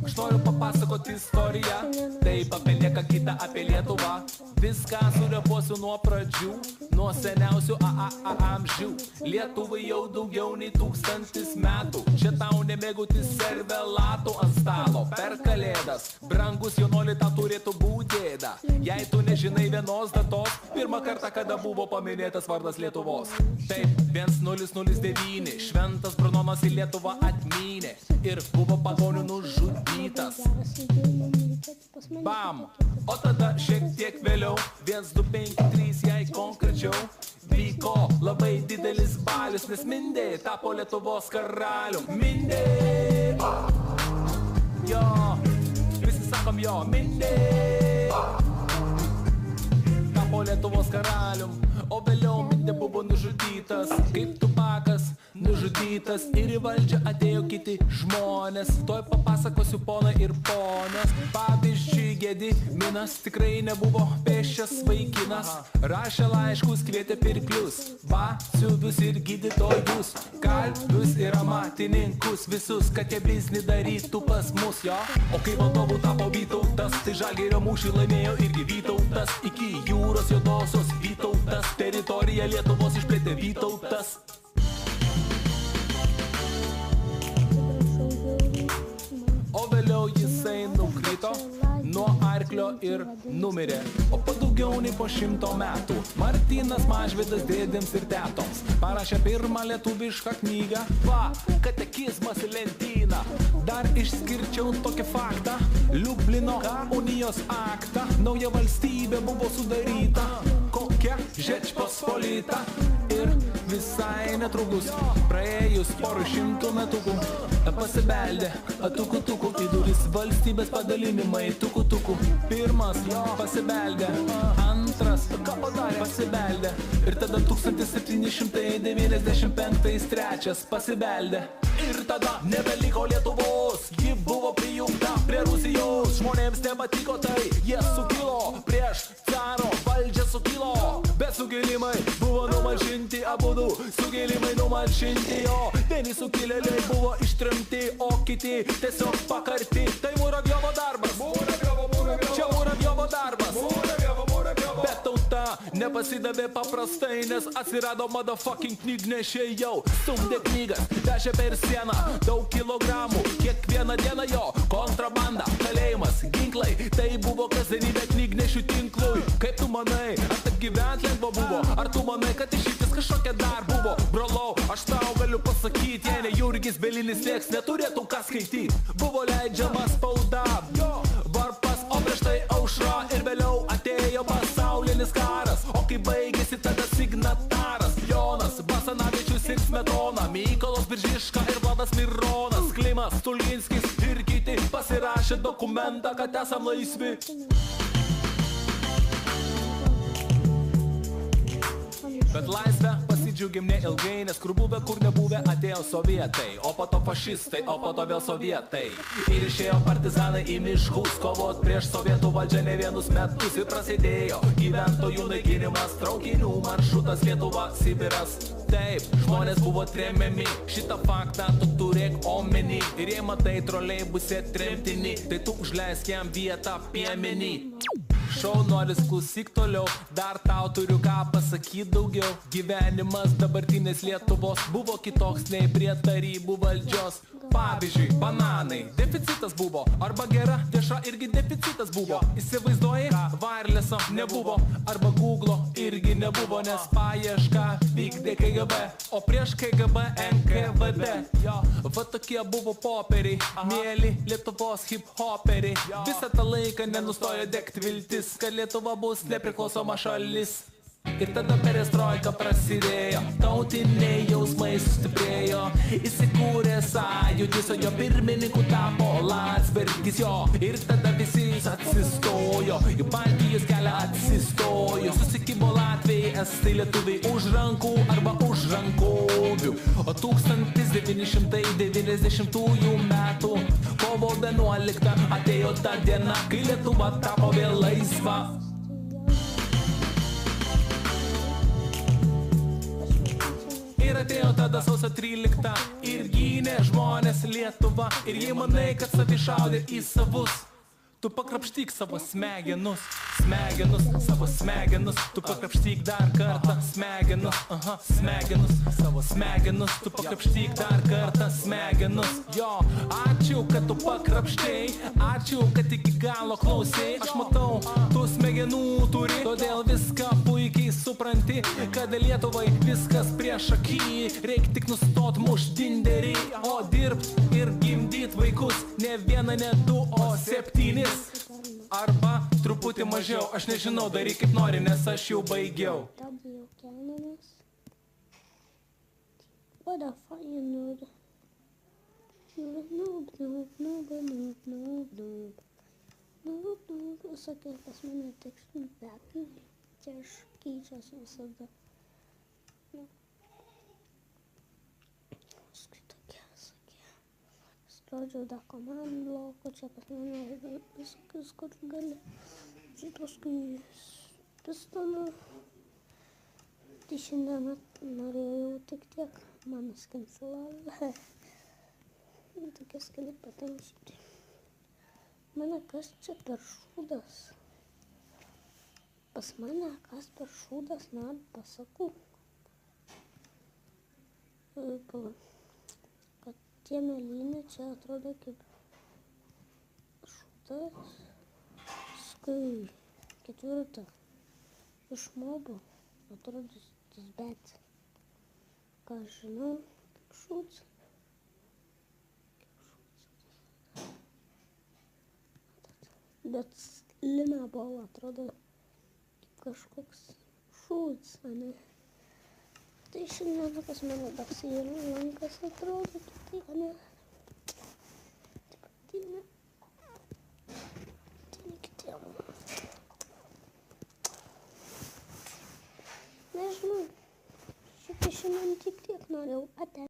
Aš noriu papasakoti istoriją, taip apie nieką kitą, apie Lietuvą. Viską surepuosiu nuo pradžių, nuo seniausių amžių. Lietuvai jau daugiau nei 1000 metų. Čia tau nemėgauti servelatų ant stalo. Per kalėdas, brangus jaunuoli, tą turėtų būti gėda. Jei tu nežinai vienos datos, pirmą kartą, kada buvo paminėtas vardas Lietuvos. Taip, 1009, šventas Brunonas į Lietuvą atmynė ir buvo pagonių nužudytas. Bam! O tada šiek tiek vėliau, 1253, jei konkrečiau, vyko labai didelis balius, nes Mindė tapo Lietuvos karalium. Mindė! Jo, visi sakom jo, Mindė! Tapo Lietuvos karalium, o vėliau Mindė buvo nužudytas, kaip Tupakas nužudytas, ir į valdžią atėjo kiti žmonės. Toj papasakosiu ponai ir ponios. Pavyzdžiui, Gediminas tikrai nebuvo pėsčias vaikinas, rašė laiškus, kvietė pirklius, batsiuvius ir gydytojus, kalvius ir amatininkus, visus, kad jie biznį darytų pas mus, jo. O kai valdovų tapo Vytautas, tai Žalgirio mūšį laimėjo irgi Vytautas. Iki jūros juodosios Vytautas, teritoriją Lietuvos išplėtė Vytautas. O vėliau jisai nukrito nuo arklio ir numirė. O po daugiau nei po 100 metų Martynas Mažvydas dėdėms ir tetoms parašė pirmą lietuvišką knygą. Va, katekizmas į lentyną. Dar išskirčiau tokį faktą: Liublino unijos aktą. Nauja valstybė buvo sudaryta, kokia Žečpospolita. Ir visai netrukus, praėjus porų 100 metukų, pasibeldė tuku-tuku į duris valstybės padalinimai. Tuku-tuku, pirmas pasibeldė, antras pasibeldė, ir tada 1795 trečias pasibeldė. Ir tada nebeliko Lietuvos, ji buvo prijungta prie Rusijos. Žmonėms nepatiko tai, jie sukilo prieš caro valdžią, sukilo. Bet sukilimai buvo numalšinti abudu, sukilimai numalšinti jo. Vieni sukilėliai buvo ištrimti, o kiti tiesiog pakarti. Tai Muravjovo darbas, čia Muravjovo darbas. Bet tauta nepasidavė paprastai, nes atsirado motherfucking knygnešiai jau. Stumdė knygas, vežė per sieną daug kilogramų, kiekvieną dieną jo. Kontrabanda, kalėjimas, ginklai, tai buvo kasdienybė knygnešių tinklui. Kaip tu manai, ar taip gyvent lengva buvo? Ar tu manai, kad išeitis kažkokia dar buvo? Brolau, aš tau galiu pasakyti, jei ne Jurgis Bielinis, nieks neturėtų ką skaityti. Buvo leidžiama spauda, varpas, o prieš tai aušra, ir vėliau atėjo pasaulinis karas. O kai baigėsi, tada signataras Jonas Basanavičius ir Smetona, Mykolas Biržiška ir Vladas Mironas, Klimas Stulginskis ir kiti pasirašė dokumentą, kad esam laisvi. Bet laisvę pasidžiaugėm neilgai, nes kur buvę, kur nebuvę, atėjo sovietai, o po to fašistai, o po to vėl sovietai. Ir išėjo partizanai į miškus, kovot prieš sovietų valdžią ne vienus metus. Ir prasidėjo gyventojų naikinimas, traukinių maršrutas Lietuva, Sibiras. Taip, žmonės buvo tremiami, šitą faktą tu turėk omeny. Ir jei matai troleibuse tremtinį, tai tu užleisk jam vietą piemenį. Šaunuolis, klausyk toliau, dar tau turiu ką pasakyti daugiau. Gyvenimas dabartinės Lietuvos buvo kitoks nei prie tarybų valdžios. Pavyzdžiui, bananai, deficitas buvo, arba gera dešra irgi deficitas buvo. Įsivaizduoji, wirelesso nebuvo, arba Google'o irgi nebuvo, nes paiešką vykdė KGB, o prieš KGB NKVD. Va tokie buvo popieriai, mėly Lietuvos hip-hoperiai. Visą tą laiką nenustojo degti viltis, kad Lietuva bus nepriklausoma šalis. Ir tada perestroika prasidėjo, tautiniai jausmai sustiprėjo, įsikūrė sąjūdis, o jo pirmininku tapo Landsbergis jo. Ir tada visi atsistojo, į Baltijos kelią atsistojo, susikibo Latvijai, estai, lietuviai už rankų arba už rankovių. O 1990 metų kovo 11 atėjo ta diena, kai Lietuva tapo vėl laisva. Ir atėjo tada sausio 13 ir gynė žmonės Lietuvą. Ir jei manai, kad savi šaudė į savus, tu pakrapštyk savo smegenus, savo smegenus, tu pakrapštyk dar kartą smegenus, smegenus, savo smegenus, tu pakrapštyk dar kartą smegenus. Jo, ačiū, kad tu pakrapštei, ačiū, kad iki galo klausei. Aš matau, tu smegenų turi, todėl viską puikiai supranti, kad Lietuvai viskas prieš akį. Reik tik nustot mušt dinderį, o dirbt ir gimdyt vaikus, ne vieną, ne du, o 7. Arba truputį mažiau, aš nežinau, daryk kaip nori, nes aš jau baigiau. What the fuck, you noob? Noob. Sakė, pas mane tekstų bekai, čia aš keičiasi visada. Paskui tokia, sakė. Skrodžiau dar komandą bloko, čia pas mane visokius, kur gali. Čia paskui pistoną. Tai šiandien norėjau tik tiek, mano skancelavė. Tokia gali pataisyti. Mane kas čia per šūdas? Pas mane kas per šūdas, na, pasakau. Kad tie mėlynė čia atrodo kaip šūdas. Paskui 4 iš mobo atrodo tas bet. Ką žinau, kaip šūdas. Bet lina bol atrodo kaip kažkoks šūdas, ane? Tai šiandien pas mane toks ir lankas atrodo, tai ane? Tai ne. Tai ne kitiem. Nežinau, šitai šiandien tik tiek norėjau. Ate.